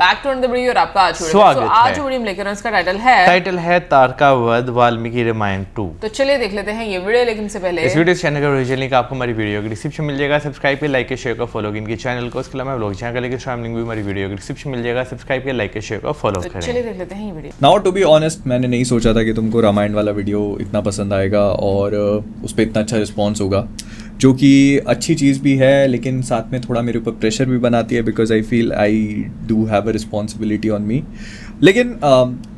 Back to the video और आपका आज स्वागत है। वीडियो में लेकर इसका टाइटल है तारका वध वाल्मीकि रामायण 2। तो चलिए देख लेते हैं ये वीडियो, लेकिन से पहले इस वीडियो चैनल का ओरिजिनल लिंक आपको हमारी वीडियो के डिस्क्रिप्शन मिल जाएगा। सब्सक्राइब के लाइक के शेयर का फॉलो इनके चैनल को। उसके अलावा ब्लॉग चैनल का लेकर शाम लिंक भी हमारी वीडियो के डिस्क्रिप्शन मिल जाएगा। सब्सक्राइब के लाइक के शेयर का फॉलो करें। चलिए देख लेते हैं ये video. Now to be honest, मैंने नहीं सोचा था कि तुमको रामायण वाला वीडियो इतना पसंद आएगा और उस पर इतना अच्छा रिस्पॉन्स होगा, जो कि अच्छी चीज़ भी है, लेकिन साथ में थोड़ा मेरे ऊपर प्रेशर भी बनाती है because I feel I do have a responsibility on me. लेकिन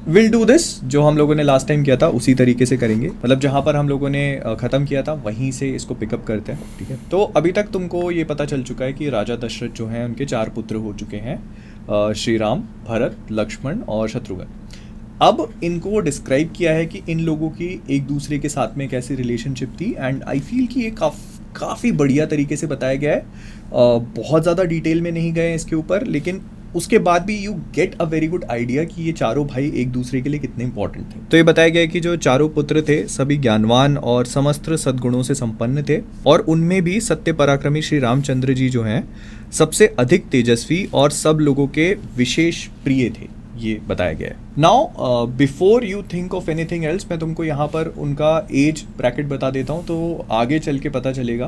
विल डू दिस, जो हम लोगों ने लास्ट टाइम किया था उसी तरीके से करेंगे। मतलब जहाँ पर हम लोगों ने ख़त्म किया था वहीं से इसको पिकअप करते हैं, ठीक है। तो अभी तक तुमको ये पता चल चुका है कि राजा दशरथ जो हैं उनके 4 पुत्र हो चुके हैं, श्री राम, भरत, लक्ष्मण और शत्रुघ्न। अब इनको डिस्क्राइब किया है कि इन लोगों की एक दूसरे के साथ में कैसी रिलेशनशिप थी, एंड आई फील कि ये काफ़ी बढ़िया तरीके से बताया गया है। बहुत ज़्यादा डिटेल में नहीं गए इसके ऊपर, लेकिन उसके बाद भी you get a very good idea कि ये चारों भाई एक दूसरे के लिए कितने इंपॉर्टेंट थे। तो ये बताया गया है कि जो चारों पुत्र थे सभी ज्ञानवान और समस्त सद्गुणों से संपन्न थे, और उनमें भी सत्य पराक्रमी श्री रामचंद्र जी जो हैं सबसे अधिक तेजस्वी और सब लोगों के विशेष प्रिय थे, ये बताया गया है। Now before you think of anything else, मैं तुमको यहाँ पर उनका एज ब्रैकेट बता देता हूँ, तो आगे चल के पता चलेगा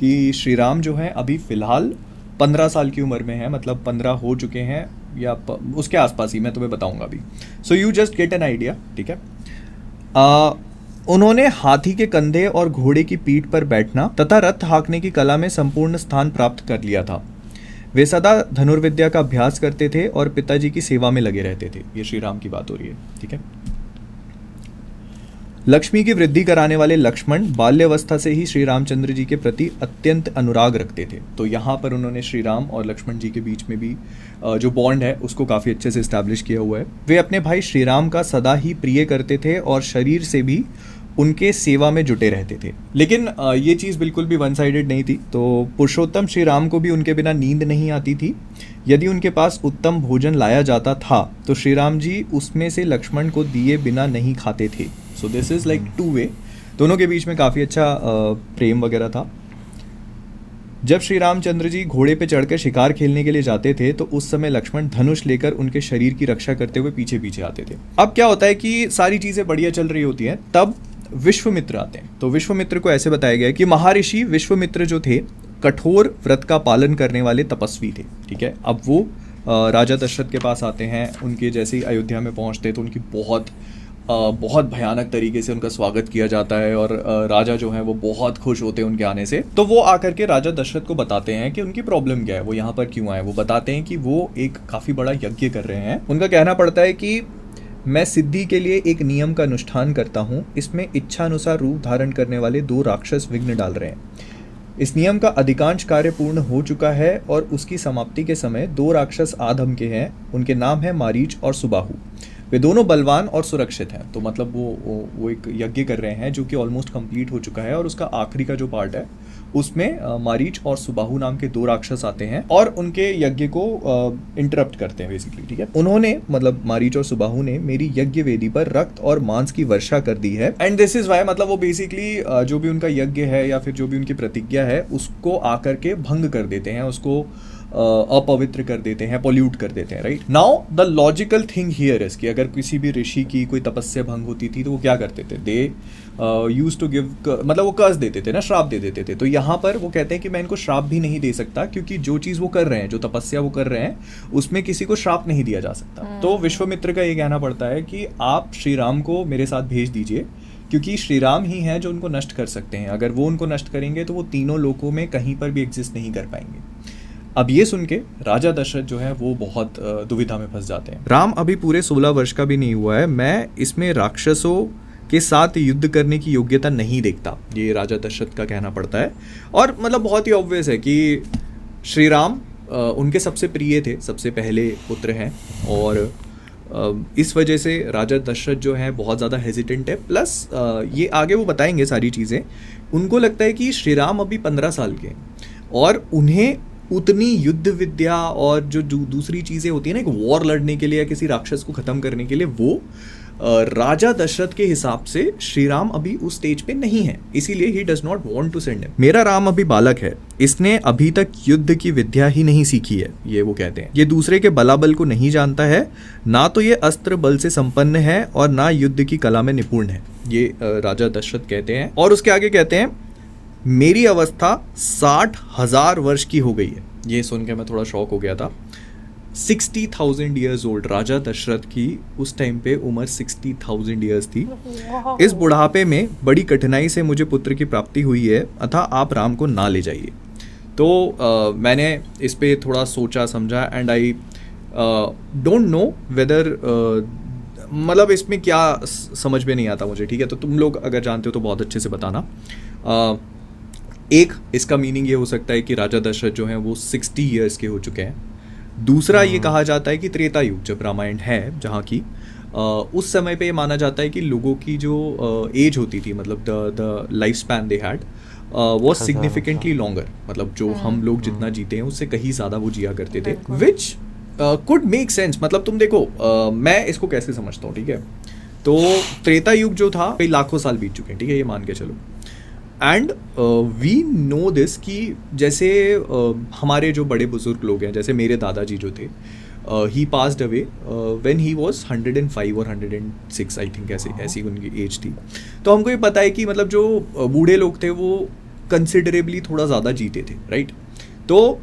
कि श्री राम जो है अभी फ़िलहाल 15 साल की उम्र में है, मतलब 15 हो चुके हैं या उसके आसपास ही, मैं तुम्हें बताऊँगा अभी। So you just get an idea, ठीक है। उन्होंने हाथी के कंधे और घोड़े की पीठ पर बैठना तथा रथ हाँकने की कला में संपूर्ण स्थान प्राप्त कर लिया था। वे सदा धनुर्विद्या का अभ्यास करते थे और पिताजी की सेवा में लगे रहते थे। ये श्री राम की बात हो रही है, ठीक है। लक्ष्मी की वृद्धि कराने वाले लक्ष्मण बाल्यावस्था से ही श्री रामचंद्र जी के प्रति अत्यंत अनुराग रखते थे। तो यहाँ पर उन्होंने श्री राम और लक्ष्मण जी के बीच में भी जो बॉन्ड है उसको काफ़ी अच्छे से इस्टेब्लिश किया हुआ है। वे अपने भाई श्री राम का सदा ही प्रिय करते थे और शरीर से भी उनके सेवा में जुटे रहते थे। लेकिन ये चीज़ बिल्कुल भी वन साइडेड नहीं थी। तो पुरुषोत्तम श्री राम को भी उनके बिना नींद नहीं आती थी। यदि उनके पास उत्तम भोजन लाया जाता था तो श्री राम जी उसमें से लक्ष्मण को दिए बिना नहीं खाते थे। So this is like two way, दोनों के बीच में काफ़ी अच्छा प्रेम वगैरह था। जब श्री रामचंद्र जी घोड़े पे चढ़कर शिकार खेलने के लिए जाते थे तो उस समय लक्ष्मण धनुष लेकर उनके शरीर की रक्षा करते हुए पीछे पीछे आते थे। अब क्या होता है कि सारी चीज़ें बढ़िया चल रही होती हैं, तब विश्वामित्र आते हैं। तो विश्वामित्र को ऐसे बताया गया है कि महर्षि विश्वामित्र जो थे कठोर व्रत का पालन करने वाले तपस्वी थे, ठीक है। अब वो राजा दशरथ के पास आते हैं। उनके जैसे ही अयोध्या में पहुंचते तो उनकी बहुत भयानक तरीके से उनका स्वागत किया जाता है, और राजा जो हैं वो बहुत खुश होते हैं उनके आने से। तो वो आकर के राजा दशरथ को बताते हैं कि उनकी प्रॉब्लम क्या है, वो यहाँ पर क्यों आए। वो बताते हैं कि वो एक काफ़ी बड़ा यज्ञ कर रहे हैं। उनका कहना पड़ता है कि मैं सिद्धि के लिए एक नियम का अनुष्ठान करता हूँ, इसमें इच्छानुसार रूप धारण करने वाले 2 राक्षस विघ्न डाल रहे हैं। इस नियम का अधिकांश कार्य पूर्ण हो चुका है और उसकी समाप्ति के समय 2 राक्षस आधम के हैं। उनके नाम है मारीच और सुबाहु। वे दोनों बलवान और सुरक्षित हैं। तो मतलब वो एक यज्ञ कर रहे हैं जो कि ऑलमोस्ट कंप्लीट हो चुका है, और उसका आखिरी का जो पार्ट है उसमें मारीच और सुबाहु नाम के 2 राक्षस आते हैं और उनके यज्ञ को इंटरप्ट करते हैं बेसिकली, ठीक है। उन्होंने, मतलब मारीच और सुबाहु ने, मेरी यज्ञ वेदी पर रक्त और मांस की वर्षा कर दी है, एंड दिस इज वाई, मतलब वो बेसिकली जो भी उनका यज्ञ है या फिर जो भी उनकी प्रतिज्ञा है उसको आकर के भंग कर देते हैं, उसको अपवित्र कर देते हैं, पॉल्यूट कर देते हैं, right. Now the logical thing here is कि अगर किसी भी ऋषि की कोई तपस्या भंग होती थी तो वो क्या करते थे, दे यूज टू गिव, मतलब वो कर्ज देते थे ना, श्राप दे देते थे। तो यहाँ पर वो कहते हैं कि मैं इनको श्राप भी नहीं दे सकता, क्योंकि जो चीज़ वो कर रहे हैं, जो तपस्या वो कर रहे हैं, उसमें किसी को श्राप नहीं दिया जा सकता। तो विश्वामित्र का ये कहना पड़ता है कि आप श्री राम को मेरे साथ भेज दीजिए, क्योंकि श्री राम ही हैं जो उनको नष्ट कर सकते हैं। अगर वो उनको नष्ट करेंगे तो वो तीनों लोकों में कहीं पर भी एग्जिस्ट नहीं कर पाएंगे। अब ये सुन के राजा दशरथ जो है वो बहुत दुविधा में फंस जाते हैं। राम अभी पूरे 16 वर्ष का भी नहीं हुआ है, मैं इसमें राक्षसों के साथ युद्ध करने की योग्यता नहीं देखता, ये राजा दशरथ का कहना पड़ता है। और मतलब बहुत ही ऑब्वियस है कि श्री राम उनके सबसे प्रिय थे, सबसे पहले पुत्र हैं, और इस वजह से राजा दशरथ जो है बहुत ज़्यादा हेजिटेंट है। प्लस ये आगे वो बताएंगे सारी चीज़ें। उनको लगता है कि श्री राम अभी 15 साल के हैं और उन्हें उतनी युद्ध विद्या और जो दूसरी चीज़ें होती है ना, एक वॉर लड़ने के लिए या किसी राक्षस को ख़त्म करने के लिए, वो राजा दशरथ के हिसाब से श्री राम अभी उस स्टेज पे नहीं है, इसीलिए he does not want to send him. मेरा राम अभी बालक है, इसने अभी तक युद्ध की विद्या ही नहीं सीखी है, ये वो कहते हैं। ये दूसरे के बलाबल को नहीं जानता है, ना तो ये अस्त्र बल से संपन्न है और ना युद्ध की कला में निपुण है, ये राजा दशरथ कहते हैं। और उसके आगे कहते हैं मेरी अवस्था 60,000 वर्ष की हो गई है। ये सुन के मैं थोड़ा शॉक हो गया था। 60,000 ईयर्स ओल्ड, राजा दशरथ की उस टाइम पे उम्र 60,000 ईयर्स थी। इस बुढ़ापे में बड़ी कठिनाई से मुझे पुत्र की प्राप्ति हुई है, अतः आप राम को ना ले जाइए। तो मैंने इस पे थोड़ा सोचा समझा and I don't know whether, मतलब इसमें क्या समझ में नहीं आता मुझे, ठीक है। तो तुम लोग अगर जानते हो तो बहुत अच्छे से बताना। एक इसका मीनिंग ये हो सकता है कि राजा दशरथ जो हैं वो 60 ईयर्स के हो चुके हैं। दूसरा ये कहा जाता है कि त्रेता युग जब रामायण है, जहाँ की उस समय पे ये माना जाता है कि लोगों की जो एज होती थी, मतलब the life span they had वो सिग्निफिकेंटली लॉन्गर, मतलब जो हम लोग जितना जीते हैं उससे कहीं ज़्यादा वो जिया करते थे, विच कुड मेक सेंस। मतलब तुम देखो, मैं इसको कैसे समझता हूँ, ठीक है। तो त्रेता युग जो था कई लाखों साल बीत चुके हैं, ठीक है, ये मान के चलो। एंड वी नो दिस कि जैसे हमारे जो बड़े बुजुर्ग लोग हैं, जैसे मेरे दादाजी जो थे, he passed away when he was 105 और 106 आई थिंक, ऐसी उनकी एज थी। तो हमको ये पता है कि मतलब जो बूढ़े लोग थे वो कंसिडरेबली थोड़ा ज़्यादा जीते थे, राइट। तो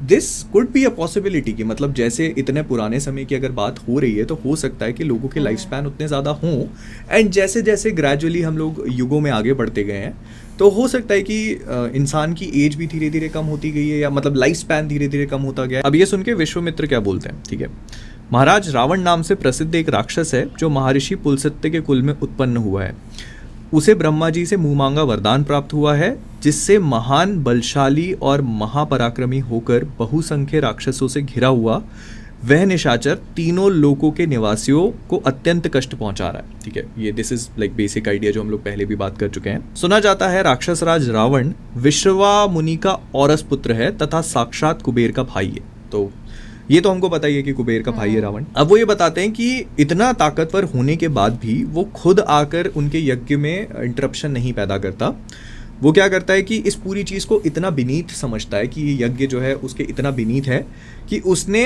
this could be a possibility कि मतलब जैसे इतने पुराने समय की अगर बात हो रही है तो हो सकता है कि लोगों के लाइफ स्पैन उतने ज़्यादा हों, एंड जैसे जैसे ग्रेजुअली हम लोग युगों में आगे बढ़ते गए हैं तो हो सकता है कि इंसान की एज भी धीरे धीरे कम होती गई है, या मतलब लाइफ स्पैन धीरे धीरे कम होता गया है। अब ये सुन के विश्वामित्र क्या बोलते हैं, ठीक है। महाराज, रावण नाम से प्रसिद्ध एक राक्षस है जो महर्षि पुलस्त्य के कुल में उत्पन्न हुआ है। उसे ब्रह्मा जी से मुंह मांगा वरदान प्राप्त हुआ है, जिससे महान, बलशाली और महापराक्रमी होकर बहुसंख्य राक्षसों से घिरा हुआ वह निशाचर तीनों लोकों के निवासियों को अत्यंत कष्ट पहुंचा रहा है, ठीक है। ये this is like basic idea जो हम लोग पहले भी बात कर चुके हैं। सुना जाता है राक्षस राज रावण विश्रवा मुनि का औरस पुत्र है तथा साक्षात कुबेर का भाई है। तो ये तो हमको पता ही है कि कुबेर का भाई है रावण। अब वो ये बताते हैं कि इतना ताकतवर होने के बाद भी वो खुद आकर उनके यज्ञ में इंटरप्शन नहीं पैदा करता। वो क्या करता है कि इस पूरी चीज़ को इतना बिनीत समझता है कि ये यज्ञ जो है उसके इतना बिनीत है कि उसने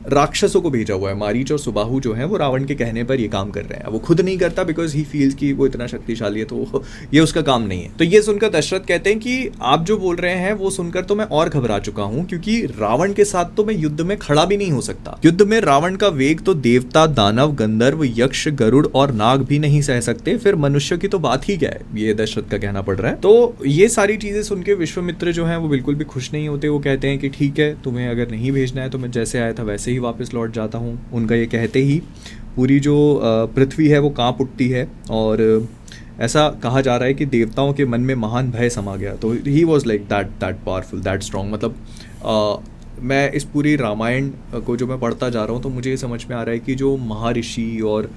राक्षसों को भेजा हुआ है। मारीच और सुबाहु जो है वो रावण के कहने पर ये काम कर रहे हैं। वो खुद नहीं करता बिकॉज ही फील्स कि वो इतना शक्तिशाली है, तो ये उसका काम नहीं है। तो ये सुनकर दशरथ कहते हैं कि आप जो बोल रहे हैं वो सुनकर तो मैं और घबरा चुका हूँ, क्योंकि रावण के साथ तो मैं युद्ध में खड़ा भी नहीं हो सकता। युद्ध में रावण का वेग तो देवता, दानव, गंधर्व, यक्ष, गरुड़ और नाग भी नहीं सह सकते, फिर मनुष्य की तो बात ही क्या है, ये दशरथ का कहना पड़ रहा है। तो ये सारी चीजें सुन के विश्वामित्र जो है वो बिल्कुल भी खुश नहीं होते। वो कहते हैं कि ठीक है, तुम्हें अगर नहीं भेजना है तो मैं जैसे आया था वैसे ही वापस लौट जाता हूँ। उनका ये कहते ही पूरी जो पृथ्वी है वो कांप उठती है, और ऐसा कहा जा रहा है कि देवताओं के मन में महान भय समा गया। तो he was like that powerful, that strong. मतलब मैं इस पूरी रामायण को जो मैं पढ़ता जा रहा हूँ तो मुझे ये समझ में आ रहा है कि जो महर्षि और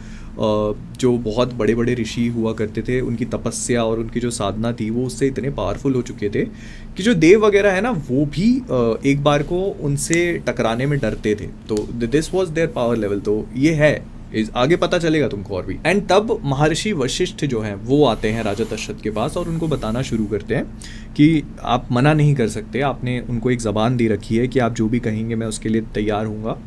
जो बहुत बड़े बड़े ऋषि हुआ करते थे, उनकी तपस्या और उनकी जो साधना थी वो उससे इतने पावरफुल हो चुके थे कि जो देव वगैरह है ना वो भी एक बार को उनसे टकराने में डरते थे। तो this was their power level. तो ये है, आगे पता चलेगा तुमको और भी। एंड तब महर्षि वशिष्ठ जो हैं वो आते हैं राजा दशरथ के पास और उनको बताना शुरू करते हैं कि आप मना नहीं कर सकते, आपने उनको एक ज़बान दे रखी है कि आप जो भी कहेंगे मैं उसके लिए तैयार हूँगा,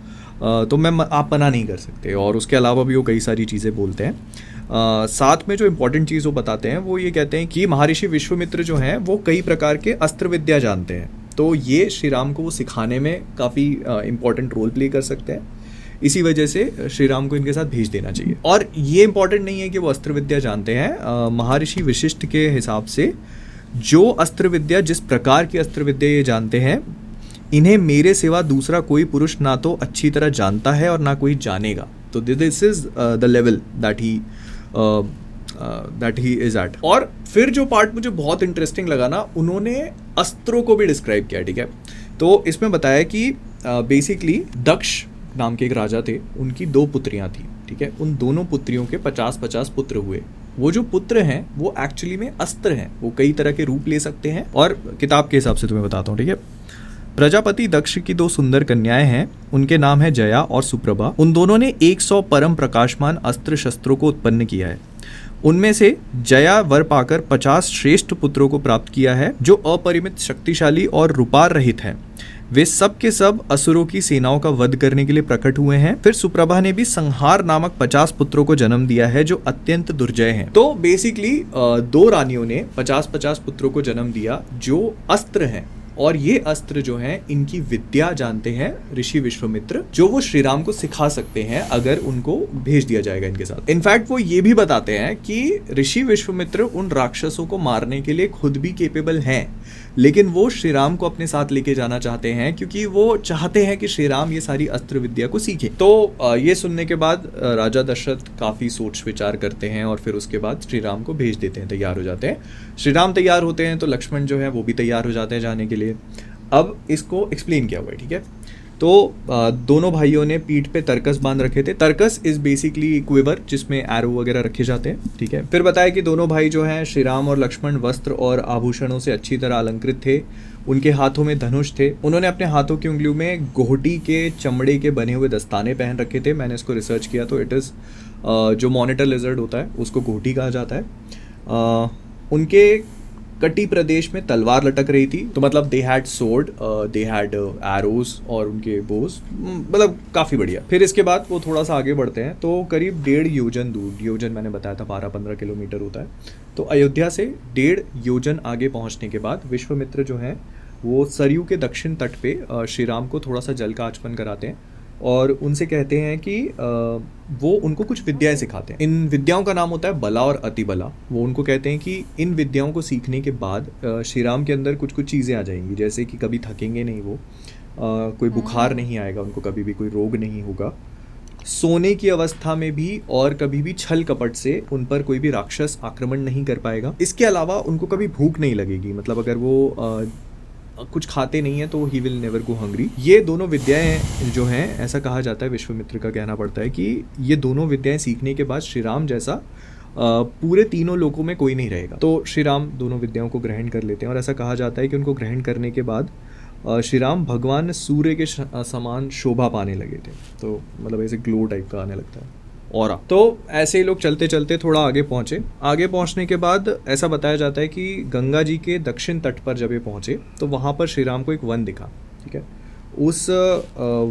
तो आप मना नहीं कर सकते। और उसके अलावा भी वो कई सारी चीज़ें बोलते हैं। साथ में जो इम्पोर्टेंट चीज़ वो बताते हैं वो ये कहते हैं कि महर्षि विश्वामित्र जो हैं वो कई प्रकार के अस्त्र विद्या जानते हैं, तो ये श्री राम को वो सिखाने में काफ़ी इम्पोर्टेंट रोल प्ले कर सकते हैं। इसी वजह से श्री राम को इनके साथ भेज देना चाहिए। और ये इंपॉर्टेंट नहीं है कि वो अस्त्र विद्या जानते हैं। महर्षि वशिष्ठ के हिसाब से जो अस्त्र विद्या, जिस प्रकार की अस्त्र विद्या ये जानते हैं, इन्हें मेरे सिवा दूसरा कोई पुरुष ना तो अच्छी तरह जानता है और ना कोई जानेगा। तो this is the level that he is at. और फिर जो पार्ट मुझे बहुत इंटरेस्टिंग लगा ना, उन्होंने अस्त्रों को भी डिस्क्राइब किया, ठीक है। तो इसमें बताया कि बेसिकली दक्ष नाम के एक राजा थे, उनकी 2 पुत्रियां थी, ठीक है। उन दोनों पुत्रियों के 50-50 पुत्र हुए। वो जो पुत्र हैं वो एक्चुअली में अस्त्र हैं, वो कई तरह के रूप ले सकते हैं। और किताब के हिसाब से तुम्हें बताता हूँ, ठीक है। प्रजापति दक्ष की 2 सुंदर कन्याएं हैं, उनके नाम है जया और सुप्रभा। उन दोनों ने 100 परम प्रकाशमान अस्त्र शस्त्रों को उत्पन्न किया है। उनमें से जया वर पाकर 50 श्रेष्ठ पुत्रों को प्राप्त किया है, जो अपरिमित शक्तिशाली और रूपार रहित हैं। वे सब के सब असुरों की सेनाओं का वध करने के लिए प्रकट हुए हैं। फिर सुप्रभा ने भी संहार नामक 50 पुत्रों को जन्म दिया है, जो अत्यंत दुर्जय हैं। तो बेसिकली 2 रानियों ने 50-50 पुत्रों को जन्म दिया, जो अस्त्र हैं। और ये अस्त्र जो हैं, इनकी विद्या जानते हैं ऋषि विश्वामित्र, जो वो श्री राम को सिखा सकते हैं अगर उनको भेज दिया जाएगा इनके साथ। इनफैक्ट वो ये भी बताते हैं कि ऋषि विश्वामित्र उन राक्षसों को मारने के लिए खुद भी केपेबल हैं, लेकिन वो श्री राम को अपने साथ लेके जाना चाहते हैं, क्योंकि वो चाहते हैं कि श्री राम ये सारी अस्त्र विद्या को सीखें। तो ये सुनने के बाद राजा दशरथ काफी सोच विचार करते हैं और फिर उसके बाद श्री राम को भेज देते हैं, तैयार हो जाते हैं। श्री राम तैयार होते हैं तो लक्ष्मण जो है वो भी तैयार हो जाते हैं जाने के लिए। अब इसको एक्सप्लेन किया हुआ है, ठीक है। तो दोनों भाइयों ने पीठ पे तरकस बांध रखे थे। तरकस इज बेसिकली क्विवर, जिसमें एरो वगैरह रखे जाते हैं, ठीक है। फिर बताया कि दोनों भाई जो हैं, श्री राम और लक्ष्मण, वस्त्र और आभूषणों से अच्छी तरह अलंकृत थे। उनके हाथों में धनुष थे। उन्होंने अपने हाथों की उंगलियों में गोहटी के चमड़े के बने हुए दस्ताने पहन रखे थे। मैंने इसको रिसर्च किया तो इट इज़ जो मॉनिटर लिजर्ड होता है उसको गोहटी कहा जाता है। उनके कटी प्रदेश में तलवार लटक रही थी, तो मतलब they had sword, they had arrows और उनके बोस, मतलब काफ़ी बढ़िया। फिर इसके बाद वो थोड़ा सा आगे बढ़ते हैं तो करीब 1.5 योजन दूर, योजन मैंने बताया था 12-15 किलोमीटर होता है, तो अयोध्या से 1.5 योजन आगे पहुंचने के बाद विश्वामित्र जो हैं वो सरयू के दक्षिण तट पे श्री राम को थोड़ा सा जल का आचमन कराते हैं और उनसे कहते हैं कि वो उनको कुछ विद्याएं सिखाते हैं। इन विद्याओं का नाम होता है बला और अति बला। वो उनको कहते हैं कि इन विद्याओं को सीखने के बाद श्री राम के अंदर कुछ कुछ चीज़ें आ जाएंगी, जैसे कि कभी थकेंगे नहीं वो, कोई बुखार नहीं आएगा उनको, कभी भी कोई रोग नहीं होगा, सोने की अवस्था में भी और कभी भी छल कपट से उन पर कोई भी राक्षस आक्रमण नहीं कर पाएगा। इसके अलावा उनको कभी भूख नहीं लगेगी, मतलब अगर वो कुछ खाते नहीं है तो he will never go hungry. ये दोनों विद्याएं जो हैं, ऐसा कहा जाता है, विश्वामित्र का कहना पड़ता है कि ये दोनों विद्याएं सीखने के बाद श्री राम जैसा पूरे तीनों लोकों में कोई नहीं रहेगा। तो श्री राम दोनों विद्याओं को ग्रहण कर लेते हैं और ऐसा कहा जाता है कि उनको ग्रहण करने के बाद श्री राम भगवान सूर्य के समान शोभा पाने लगे थे। तो मतलब ऐसे ग्लो टाइप का आने लगता है और तो ऐसे ही लोग चलते चलते थोड़ा आगे पहुँचे। आगे पहुँचने के बाद ऐसा बताया जाता है कि गंगा जी के दक्षिण तट पर जब ये पहुँचे तो वहाँ पर श्री राम को एक वन दिखा, ठीक है। उस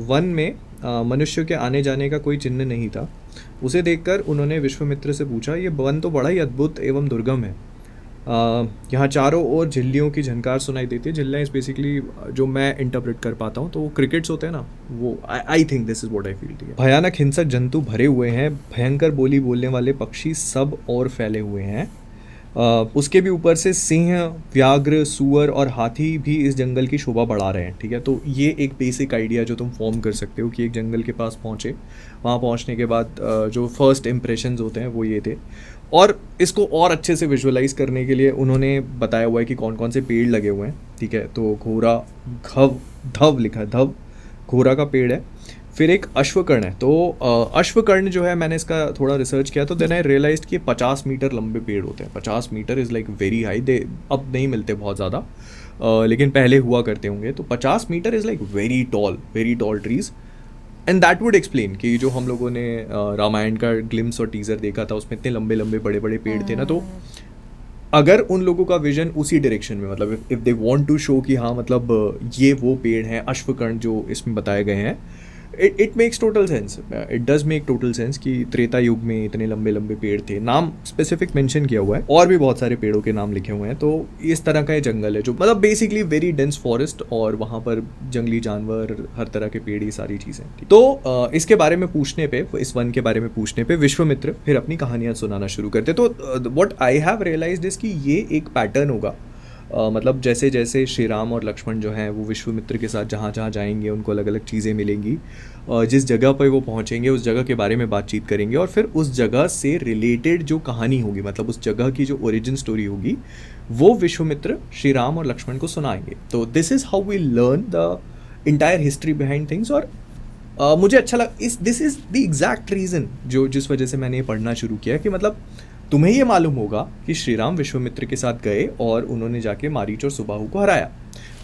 वन में मनुष्य के आने जाने का कोई चिन्ह नहीं था। उसे देखकर उन्होंने विश्वामित्र से पूछा, ये वन तो बड़ा ही अद्भुत एवं दुर्गम है, यहाँ चारों ओर झिल्लियों की झनकार सुनाई देती है। झिल्लियाँ इस बेसिकली जो मैं इंटरप्रेट कर पाता हूँ तो वो क्रिकेट्स होते हैं ना, वो I think this is what I feel. ठीक है, भयानक हिंसक जंतु भरे हुए हैं, भयंकर बोली बोलने वाले पक्षी सब और फैले हुए हैं। उसके भी ऊपर से सिंह, व्याघ्र, सुअर और हाथी भी इस जंगल की शोभा बढ़ा रहे हैं। ठीक है, तो ये एक बेसिक आइडिया जो तुम फॉर्म कर सकते हो कि एक जंगल के पास पहुँचे, वहाँ पहुँचने के बाद जो फर्स्ट इम्प्रेशंस होते हैं वो ये थे। और इसको और अच्छे से विजुअलाइज करने के लिए उन्होंने बताया हुआ है कि कौन कौन से पेड़ लगे हुए हैं। ठीक है, तो घोरा, धव लिखा है, धव घोरा का पेड़ है। फिर एक अश्वकर्ण है। तो अश्वकर्ण जो है, मैंने इसका थोड़ा रिसर्च किया तो देन आई रियलाइज्ड कि 50 मीटर लंबे पेड़ होते हैं। 50 metre is like very high. They अब नहीं मिलते बहुत ज़्यादा, लेकिन पहले हुआ करते होंगे। तो 50 metre is like very tall trees. And that would explain कि जो हम लोगों ने रामायण का ग्लिम्स और टीज़र देखा था उसमें इतने लंबे लंबे बड़े बड़े पेड़ थे ना, तो अगर उन लोगों का विजन उसी डायरेक्शन में, मतलब if they want to show कि हाँ मतलब ये वो पेड़ हैं अश्वकर्ण जो इसमें बताए गए हैं, it makes total sense. It does make total sense कि त्रेता युग में इतने लंबे लंबे पेड़ थे। नाम स्पेसिफिक मेंशन किया हुआ है, और भी बहुत सारे पेड़ों के नाम लिखे हुए हैं। तो इस तरह का ये जंगल है जो मतलब बेसिकली वेरी डेंस फॉरेस्ट, और वहाँ पर जंगली जानवर, हर तरह के पेड़, ये सारी चीज़ें। तो इसके बारे में पूछने पे, इस वन के बारे में पूछने पे विश्वामित्र फिर अपनी कहानियाँ सुनाना शुरू करते। तो what I have realised is कि ये एक पैटर्न होगा। मतलब जैसे जैसे श्री राम और लक्ष्मण जो हैं वो विश्वामित्र के साथ जहाँ जहाँ जाएंगे उनको अलग अलग चीज़ें मिलेंगी। जिस जगह पर वो पहुँचेंगे उस जगह के बारे में बातचीत करेंगे, और फिर उस जगह से रिलेटेड जो कहानी होगी, मतलब उस जगह की जो ओरिजिन स्टोरी होगी, वो विश्वामित्र श्री राम और लक्ष्मण को सुनाएंगे। तो this is how we learn the entire history behind things. और मुझे अच्छा लगा, this is the exact reason जो जिस वजह से मैंने ये पढ़ना शुरू किया कि मतलब तुम्हें ये मालूम होगा कि श्री राम विश्वामित्र के साथ गए और उन्होंने जाके मारीच और सुबाहु को हराया,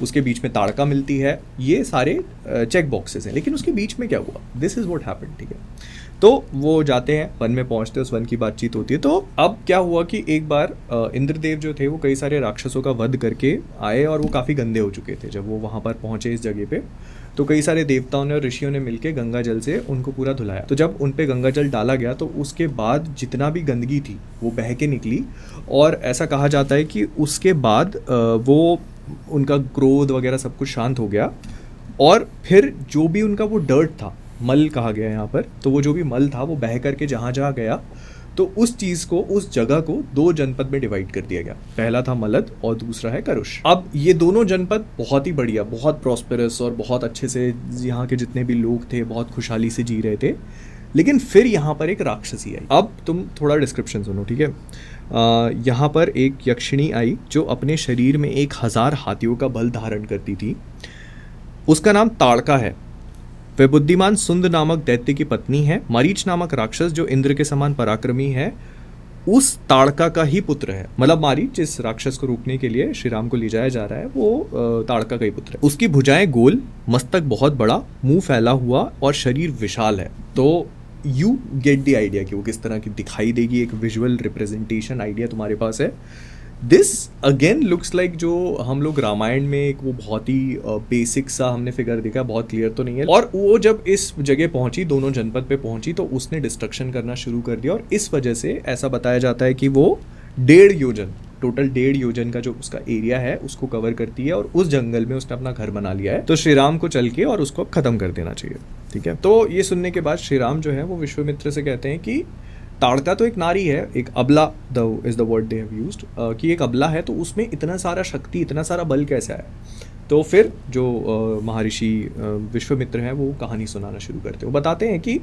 उसके बीच में ताड़का मिलती है, ये सारे चेक बॉक्सेस हैं, लेकिन उसके बीच में क्या हुआ, दिस इज व्हाट हैपेंड, ठीक है। तो वो जाते हैं, वन में पहुंचते हैं, उस वन की बातचीत होती है। तो अब क्या हुआ कि एक बार इंद्रदेव जो थे वो कई सारे राक्षसों का वध करके आए और वो काफ़ी गंदे हो चुके थे। जब वो वहाँ पर पहुँचे इस जगह पे, तो कई सारे देवताओं ने और ऋषियों ने मिलकर गंगा जल से उनको पूरा धुलाया। तो जब उन पे गंगा जल डाला गया तो उसके बाद जितना भी गंदगी थी वो बह के निकली, और ऐसा कहा जाता है कि उसके बाद वो उनका क्रोध वगैरह सब कुछ शांत हो गया, और फिर जो भी उनका वो डर्ट था, मल कहा गया यहाँ पर, तो वो जो भी मल था वो बह करके जहाँ जहाँ गया तो उस चीज़ को, उस जगह को 2 जनपद में डिवाइड कर दिया गया। पहला था मलद और दूसरा है करुष। अब ये दोनों जनपद बहुत ही बढ़िया, बहुत प्रॉस्पेरस और बहुत अच्छे से यहाँ के जितने भी लोग थे बहुत खुशहाली से जी रहे थे। लेकिन फिर यहाँ पर एक राक्षसी आई। अब तुम थोड़ा डिस्क्रिप्शन सुनो, ठीक है। यहाँ पर एक यक्षिणी आई जो अपने शरीर में 1000 हाथियों का बल धारण करती थी। उसका नाम ताड़का है। वह बुद्धिमान सुंद नामक दैत्य की पत्नी है। मारीच नामक राक्षस जो इंद्र के समान पराक्रमी है, उस ताड़का का ही पुत्र है। मतलब मारीच जिस राक्षस को रोकने के लिए श्री राम को ले जाया जा रहा है, वो ताड़का का ही पुत्र है। उसकी भुजाएं गोल, मस्तक बहुत बड़ा, मुंह फैला हुआ और शरीर विशाल है। तो यू गेट द आइडिया कि वो किस तरह की दिखाई देगी, एक विजुअल रिप्रेजेंटेशन आइडिया तुम्हारे पास है। दिस अगेन लुक्स लाइक जो हम लोग रामायण में एक वो बहुत ही बेसिक सा हमने फिगर देखा, बहुत क्लियर तो नहीं है। और वो जब इस जगह पहुंची, दोनों जनपद पे पहुंची, तो उसने डिस्ट्रक्शन करना शुरू कर दिया, और इस वजह से ऐसा बताया जाता है कि वो 1.5 योजन, टोटल 1.5 योजन का जो उसका एरिया है उसको कवर करती है, और उस जंगल में उसने अपना घर बना लिया है। तो श्री राम को चल के और उसको खत्म कर देना चाहिए, ठीक है। तो ये सुनने के बाद श्री राम जो है वो विश्वामित्र से कहते हैं कि ताड़का तो एक नारी है, एक अबला is the word they have used, कि एक अबला है, तो उसमें इतना सारा शक्ति, इतना सारा बल कैसे आया। तो फिर जो महर्षि विश्वामित्र हैं वो कहानी सुनाना शुरू करते हैं। वो बताते हैं कि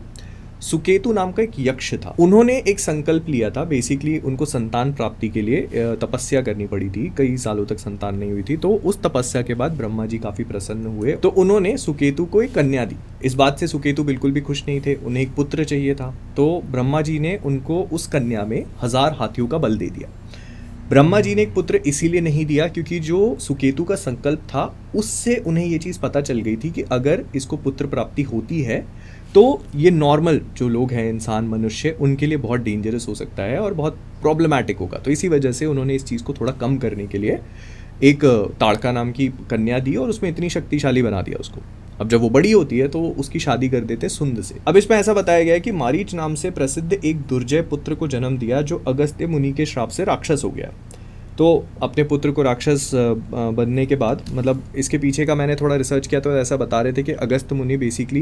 सुकेतु नाम का एक यक्ष था। उन्होंने एक संकल्प लिया था, बेसिकली उनको संतान प्राप्ति के लिए तपस्या करनी पड़ी थी, कई सालों तक संतान नहीं हुई थी। तो उस तपस्या के बाद ब्रह्मा जी काफी प्रसन्न हुए, तो उन्होंने सुकेतु को एक कन्या दी। इस बात से सुकेतु बिल्कुल भी खुश नहीं थे, उन्हें एक पुत्र चाहिए था। तो ब्रह्मा जी ने उनको उस कन्या में 1000 हाथियों का बल दे दिया। ब्रह्मा जी ने एक पुत्र इसीलिए नहीं दिया क्योंकि जो सुकेतु का संकल्प था उससे उन्हें ये चीज़ पता चल गई थी कि अगर इसको पुत्र प्राप्ति होती है तो ये नॉर्मल जो लोग हैं, इंसान, मनुष्य, उनके लिए बहुत डेंजरस हो सकता है और बहुत प्रॉब्लमैटिक होगा। तो इसी वजह से उन्होंने इस चीज़ को थोड़ा कम करने के लिए एक ताड़का नाम की कन्या दी और उसमें इतनी शक्तिशाली बना दिया उसको। अब जब वो बड़ी होती है तो उसकी शादी कर देते हैं सुंद से। अब इसमें ऐसा बताया गया है कि मारीच नाम से प्रसिद्ध एक दुर्जय पुत्र को जन्म दिया जो अगस्त्य मुनि के श्राप से राक्षस हो गया। तो अपने पुत्र को राक्षस बनने के बाद, मतलब इसके पीछे का मैंने थोड़ा रिसर्च किया तो ऐसा बता रहे थे कि अगस्त्य मुनि बेसिकली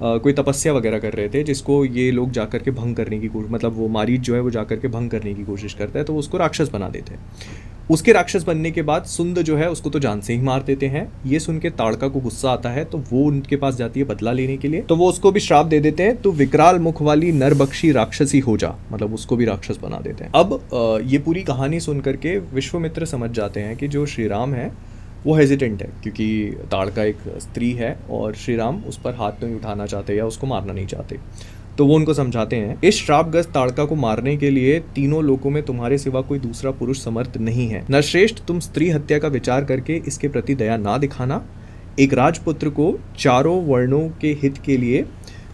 कोई तपस्या वगैरह कर रहे थे जिसको ये लोग जाकर के भंग करने की कोशिश, मतलब वो मारीच जो है वो जाकर के भंग करने की कोशिश करता है, तो उसको राक्षस बना देते हैं। उसके राक्षस बनने के बाद सुंद जो है उसको तो जान से ही मार देते हैं। ये सुन के ताड़का को गुस्सा आता है तो वो उनके पास जाती है बदला लेने के लिए, तो वो उसको भी श्राप दे देते हैं, तो विकराल मुख वाली नरबक्षी राक्षसी हो जा, मतलब उसको भी राक्षस बना देते हैं। अब ये पूरी कहानी सुन करके विश्वामित्र समझ जाते हैं कि जो श्री राम है वो हेजिटेंट है क्योंकि ताड़का एक स्त्री है और श्री राम उस पर हाथ नहीं उठाना चाहते या उसको मारना नहीं चाहते। तो वो उनको समझाते हैं, इस श्रापग्रस्त ताड़का को मारने के लिए तीनों लोकों में तुम्हारे सिवा कोई दूसरा पुरुष समर्थ नहीं है। नरश्रेष्ठ, तुम स्त्री हत्या का विचार करके इसके प्रति दया ना दिखाना। एक राजपुत्र को चारों वर्णों के हित के लिए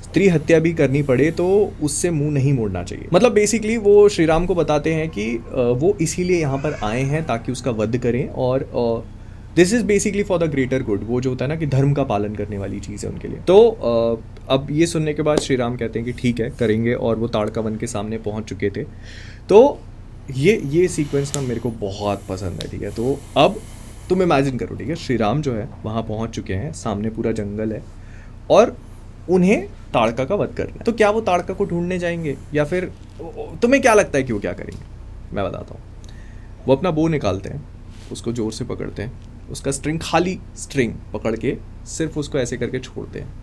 स्त्री हत्या भी करनी पड़े तो उससे मुंह नहीं मोड़ना चाहिए। मतलब बेसिकली वो श्री राम को बताते हैं कि वो इसीलिए यहाँ पर आए हैं ताकि उसका वध करें और this is basically for the greater good. वो जो होता है ना कि धर्म का पालन करने वाली चीज़ है उनके लिए। तो अब ये सुनने के बाद श्री राम कहते हैं कि ठीक है करेंगे, और वो ताड़का वन के सामने पहुंच चुके थे। तो ये सीक्वेंस ना मेरे को बहुत पसंद है, ठीक है। तो अब तुम इमेजिन करो, ठीक है, श्री राम जो है वहाँ पहुँच चुके हैं, सामने पूरा जंगल है और उन्हें ताड़का का वध करना है। तो क्या वो ताड़का को ढूंढने जाएंगे या फिर तुम्हें क्या लगता है कि वो क्या करेंगे? मैं बताता हूँ। वो अपना बो निकालते हैं, उसको जोर से पकड़ते हैं, उसका स्ट्रिंग, खाली स्ट्रिंग पकड़ के सिर्फ उसको ऐसे करके छोड़ते हैं।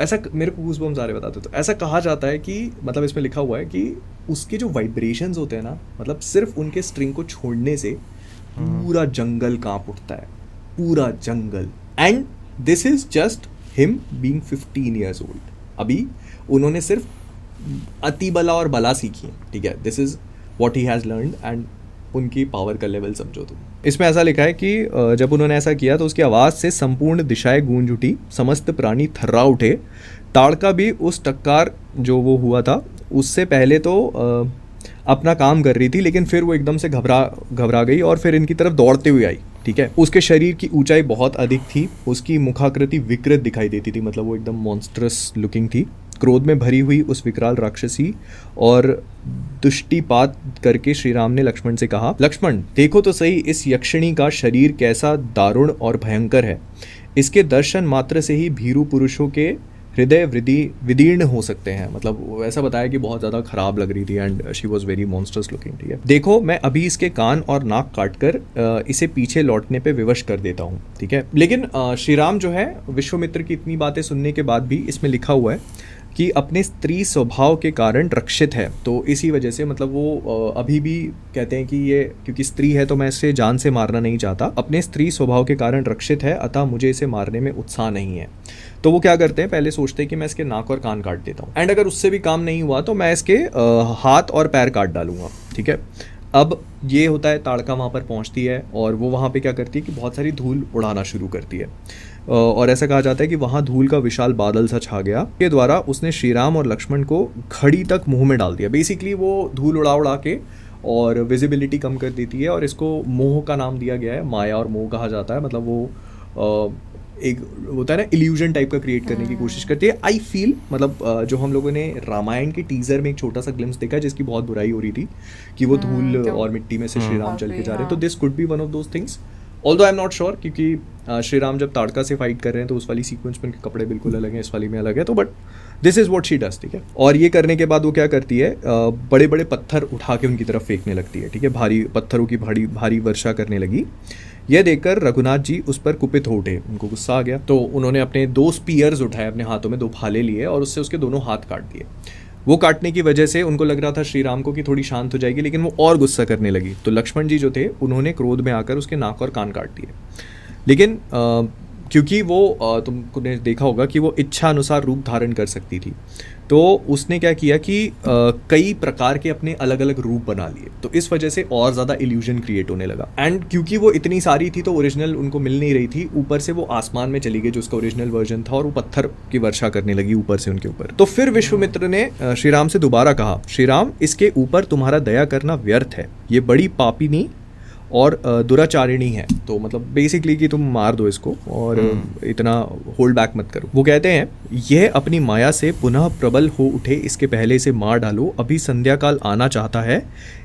ऐसा मेरे को गूज़बम्स आ रहे बताते। तो ऐसा कहा जाता है कि मतलब इसमें लिखा हुआ है कि उसके जो वाइब्रेशंस होते हैं ना, मतलब सिर्फ उनके स्ट्रिंग को छोड़ने से पूरा जंगल कांप उठता है, पूरा जंगल। And this is just him being 15 years old। अभी उन्होंने सिर्फ अति बला और बला सीखी है, ठीक है। This is what he has learned and उनकी पावर का लेवल समझो तुम। इसमें ऐसा लिखा है कि जब उन्होंने ऐसा किया तो उसकी आवाज़ से संपूर्ण दिशाएं गूंज उठी, समस्त प्राणी थर्रा उठे। ताड़का भी उस टक्कर जो वो हुआ था उससे पहले तो अपना काम कर रही थी, लेकिन फिर वो एकदम से घबरा गई और फिर इनकी तरफ दौड़ते हुए आई। ठीक है, उसके शरीर की ऊंचाई बहुत अधिक थी, उसकी मुखाकृति विकृत दिखाई देती थी, मतलब वो एकदम मॉन्स्ट्रस लुकिंग थी। क्रोध में भरी हुई उस विकराल राक्षसी और दुष्टिपात करके श्री राम ने लक्ष्मण से कहा, लक्ष्मण देखो तो सही इस यक्षिणी का शरीर कैसा दारुण और भयंकर है। इसके दर्शन मात्र से ही भीरू पुरुषों के हृदय विदीर्ण हो सकते हैं। मतलब वो ऐसा बताया कि बहुत ज़्यादा खराब लग रही थी and she was very monsters looking. ठीक है, देखो मैं अभी इसके कान और नाक काटकर इसे पीछे लौटने पे विवश कर देता हूँ। ठीक है, लेकिन श्री राम जो है विश्वामित्र की इतनी बातें सुनने के बाद भी इसमें लिखा हुआ है कि अपने स्त्री स्वभाव के कारण रक्षित है, तो इसी वजह से मतलब वो अभी भी कहते हैं कि ये क्योंकि स्त्री है तो मैं इसे जान से मारना नहीं चाहता, अपने स्त्री स्वभाव के कारण रक्षित है, अतः मुझे इसे मारने में उत्साह नहीं है। तो वो क्या करते हैं, पहले सोचते हैं कि मैं इसके नाक और कान काट देता हूँ एंड अगर उससे भी काम नहीं हुआ तो मैं इसके हाथ और पैर काट डालूंगा। ठीक है, अब ये होता है, ताड़का वहाँ पर पहुँचती है और वो वहाँ पे क्या करती है कि बहुत सारी धूल उड़ाना शुरू करती है और ऐसा कहा जाता है कि वहाँ धूल का विशाल बादल सा छा गया। के द्वारा उसने श्री राम और लक्ष्मण को घड़ी तक मुंह में डाल दिया। बेसिकली वो धूल उड़ा के और विजिबिलिटी कम कर देती है और इसको मोह का नाम दिया गया है, माया और मोह कहा जाता है। मतलब वो एक होता है ना इल्यूजन टाइप का क्रिएट करने की कोशिश करती है। आई फील मतलब जो हम लोगों ने रामायण के टीजर में एक छोटा सा ग्लिम्स देखा जिसकी बहुत बुराई हो रही थी कि वो धूल और मिट्टी में से श्री राम चल के जा रहे हैं, तो this could be one of those things, although I am not sure, क्योंकि श्री राम जब ताड़का से फाइट कर रहे हैं तो उस वाली सीक्वेंस में उनके कपड़े बिल्कुल अलग हैं, इस वाली में अलग है, तो but this is what she does. ठीक है, और ये करने के बाद वो क्या करती है, बड़े बड़े पत्थर उठा के उनकी तरफ फेंकने लगती है। ठीक है, भारी पत्थरों की भारी वर्षा करने लगी। यह देखकर रघुनाथ जी उस पर कुपित हो उठे, उनको गुस्सा आ गया, तो उन्होंने अपने 2 स्पीयर्स उठाए, अपने हाथों में 2 भाले लिए और उससे उसके दोनों हाथ काट दिए। वो काटने की वजह से उनको लग रहा था श्री राम को कि थोड़ी शांत हो जाएगी, लेकिन वो और गुस्सा करने लगी। तो लक्ष्मण जी जो थे उन्होंने क्रोध में आकर उसके नाक और कान काट दिए। लेकिन क्योंकि वो तुमने देखा होगा कि वो इच्छा अनुसार रूप धारण कर सकती थी, तो उसने क्या किया कि कई प्रकार के अपने अलग अलग रूप बना लिए, तो इस वजह से और ज़्यादा इल्यूजन क्रिएट होने लगा। एंड क्योंकि वो इतनी सारी थी तो ओरिजिनल उनको मिल नहीं रही थी, ऊपर से वो आसमान में चली गई जो उसका ओरिजिनल वर्जन था और वो पत्थर की वर्षा करने लगी ऊपर से उनके ऊपर। तो फिर विश्वामित्र ने श्री राम से दोबारा कहा, श्री राम इसके ऊपर तुम्हारा दया करना व्यर्थ है, ये बड़ी पापिनी और दुराचारिणी है, तो मतलब बेसिकली कि तुम मार दो इसको और इतना होल्ड बैक मत करो। वो कहते हैं यह अपनी माया से पुनः प्रबल हो उठे, इसके पहले इसे मार डालो, अभी संध्या काल आना चाहता है,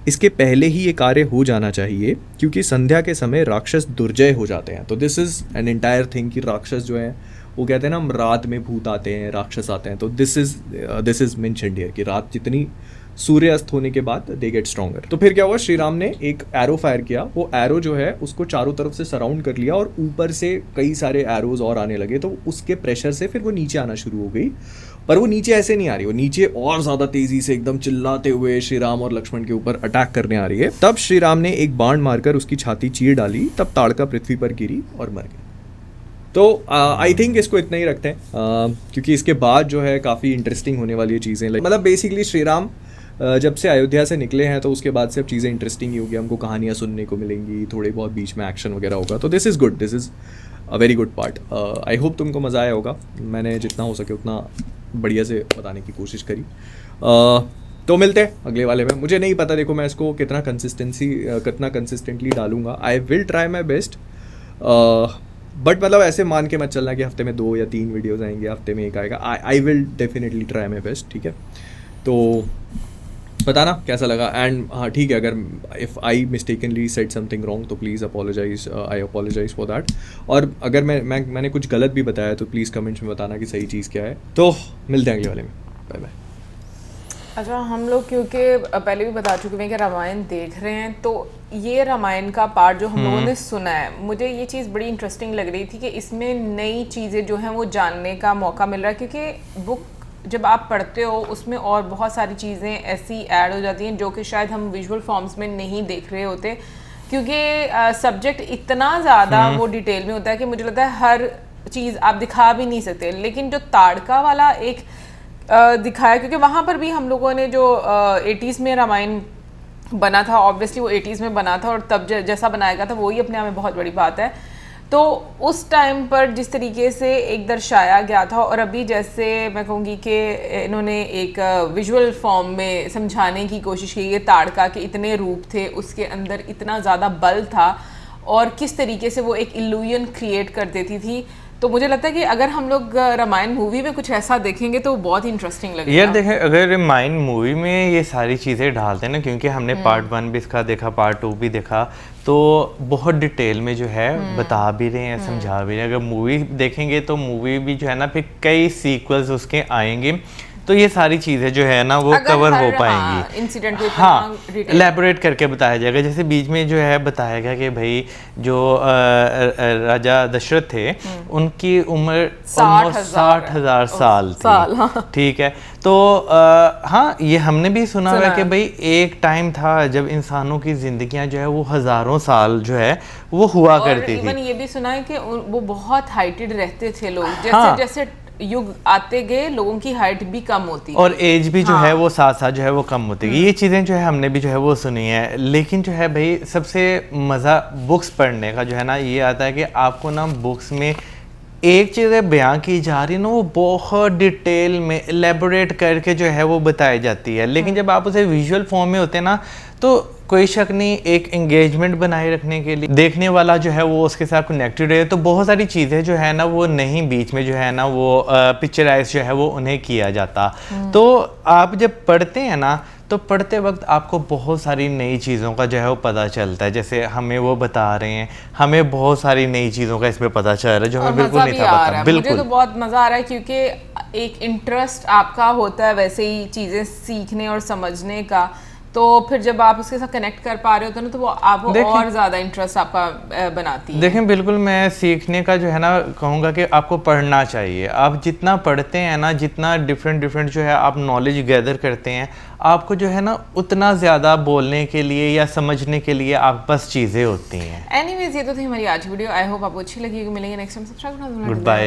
इसके पहले ही ये कार्य हो जाना चाहिए, क्योंकि संध्या के समय राक्षस दुर्जय हो जाते हैं। तो this is an entire thing कि राक्षस जो है वो कहते हैं ना, हम रात में भूत आते हैं, राक्षस आते हैं, तो दिस इज मेंशन्ड हियर कि रात जितनी सूर्य अस्त होने के बाद दे गेट स्ट्रॉन्गर। तो फिर क्या हुआ, श्री राम ने एक एरो फायर किया, वो एरो जो है उसको चारों तरफ से सराउंड कर लिया और ऊपर से कई सारे एरोज और आने लगे, तो उसके प्रेशर से फिर वो नीचे आना शुरू हो गई। पर वो नीचे ऐसे नहीं आ रही, वो नीचे और ज़्यादा तेज़ी से एकदम चिल्लाते हुए श्री राम और लक्ष्मण के ऊपर अटैक करने आ रही है। तब श्री राम ने एक बाण मारकर उसकी छाती चीर डाली, तब ताड़का पृथ्वी पर गिरी और मर गई। तो आई थिंक इसको इतना ही रखते हैं क्योंकि इसके बाद जो है काफ़ी इंटरेस्टिंग होने वाली चीज़ें, मतलब बेसिकली श्री राम जब से अयोध्या से निकले हैं तो उसके बाद से अब चीज़ें इंटरेस्टिंग ही होगी, हमको कहानियाँ सुनने को मिलेंगी, थोड़े बहुत बीच में एक्शन वगैरह होगा, तो this is good, this is a very good part. I hope तुमको मज़ा आया होगा, मैंने जितना हो सके उतना बढ़िया से बताने की कोशिश करी। तो मिलते हैं अगले वाले में। मुझे नहीं पता, देखो मैं इसको कितना कंसिस्टेंटली डालूंगा, I will try my best, but मतलब ऐसे मान के मत चलना कि हफ्ते में 2 या 3 वीडियोज़ आएंगे, हफ्ते में एक आएगा। I will definitely try my best, ठीक है। तो बताना कैसा लगा, एंड हाँ ठीक है, अगर if I mistakenly said something wrong तो please apologise, I apologise for that. और अगर मैंने कुछ गलत भी बताया तो प्लीज़ कमेंट्स में बताना कि सही चीज़ क्या है। तो मिलते हैं अगले वाले में, बाय बाय। अच्छा, हम लोग क्योंकि पहले भी बता चुके हैं कि रामायण देख रहे हैं, तो ये रामायण का पार्ट जो हम लोगों ने सुना है, मुझे ये चीज़ बड़ी इंटरेस्टिंग लग रही थी कि इसमें नई चीज़ें जो हैं वो जानने का मौका मिल रहा है, क्योंकि बुक जब आप पढ़ते हो उसमें और बहुत सारी चीज़ें ऐसी ऐड हो जाती हैं जो कि शायद हम विजुअल फॉर्म्स में नहीं देख रहे होते, क्योंकि सब्जेक्ट इतना ज़्यादा वो डिटेल में होता है कि मुझे लगता है हर चीज़ आप दिखा भी नहीं सकते। लेकिन जो ताड़का वाला एक दिखाया, क्योंकि वहाँ पर भी हम लोगों ने जो 80s में रामायण बना था, ऑब्वियसली वो 80s में बना था और तब जैसा बनाया गया था वही अपने आप में बहुत बड़ी बात है। तो उस टाइम पर जिस तरीके से एक दर्शाया गया था और अभी जैसे मैं कहूँगी कि इन्होंने एक विजुअल फॉर्म में समझाने की कोशिश की है ताड़का के इतने रूप थे, उसके अंदर इतना ज़्यादा बल था और किस तरीके से वो एक इल्यूजन क्रिएट कर देती थी। तो मुझे लगता है कि अगर हम लोग रामायण मूवी में कुछ ऐसा देखेंगे तो बहुत ही इंटरेस्टिंग लगेगा। यार देखें, अगर रामायण मूवी में ये सारी चीज़ें डालते हैं ना, क्योंकि हमने पार्ट 1 भी इसका देखा, पार्ट 2 भी देखा, तो बहुत डिटेल में जो है बता भी रहे हैं, समझा भी रहे हैं। अगर मूवी देखेंगे तो मूवी भी जो है ना फिर कई सीक्वल्स उसके आएंगे, तो ये सारी चीज़ें जो है ना वो कवर हो पाएंगी। इंसिडेंट को हाँ, एलैबोरेट करके बताया जाएगा। जैसे बीच में जो है बताया गया कि भाई जो राजा दशरथ थे उनकी उम्र 60,000 साल थी। ठीक है, तो हाँ ये हमने भी सुना हुआ है कि भाई एक टाइम था जब इंसानों की जिंदगियां जो है वो हजारों साल जो है वो हुआ करती थी। ये भी सुना है कि वो बहुत हाइटेड रहते थे लोग, जैसे जैसे युग आते गए लोगों की हाइट भी कम होती और एज भी जो है वो साथ साथ जो है वो कम होती है। ये चीज़ें जो है हमने भी जो है वो सुनी है। लेकिन जो है भाई सबसे मज़ा बुक्स पढ़ने का जो है ना ये आता है कि आपको ना बुक्स में एक चीज़ बयां की जा रही है ना वो बहुत डिटेल में एलेबोरेट करके जो है वो बताई जाती है। लेकिन जब आप उसे विजुअल फॉर्म में होते हैं ना तो कोई शक नहीं, एक एंगेजमेंट बनाए रखने के लिए देखने वाला जो है वो उसके साथ कनेक्टेड है। तो बहुत सारी चीज़ें जो है ना वो नहीं बीच में जो है ना वो पिक्चराइज जो है वो उन्हें किया जाता। तो आप जब पढ़ते हैं ना तो पढ़ते वक्त आपको बहुत सारी नई चीज़ों का जो है वो पता चलता है। जैसे हमें वो बता रहे हैं, हमें बहुत सारी नई चीज़ों का इसमें पता चल रहा है जो हमें बिल्कुल नहीं था पता। बिल्कुल मुझे तो बहुत मज़ा आ रहा है क्योंकि एक इंटरेस्ट आपका होता है वैसे ही चीज़ें सीखने और समझने का, तो फिर जब आप उसके साथ कनेक्ट कर पा रहे होते हैं ना तो वो आपको और ज़्यादा इंटरेस्ट आपका बनाती है। देखें बिल्कुल, मैं सीखने का जो है ना कहूँगा कि आपको पढ़ना चाहिए। आप जितना पढ़ते हैं ना, जितना डिफरेंट जो है आप नॉलेज गैदर करते हैं, आपको जो है ना उतना ज़्यादा बोलने के लिए या समझने के लिए आप पास चीज़ें होती हैं। एनीवेज ये तो थी हमारी आज वीडियो। आई होप आपको अच्छी लगी। मिलेंगे नेक्स्ट टाइम। सब्सक्राइब करना। Good bye.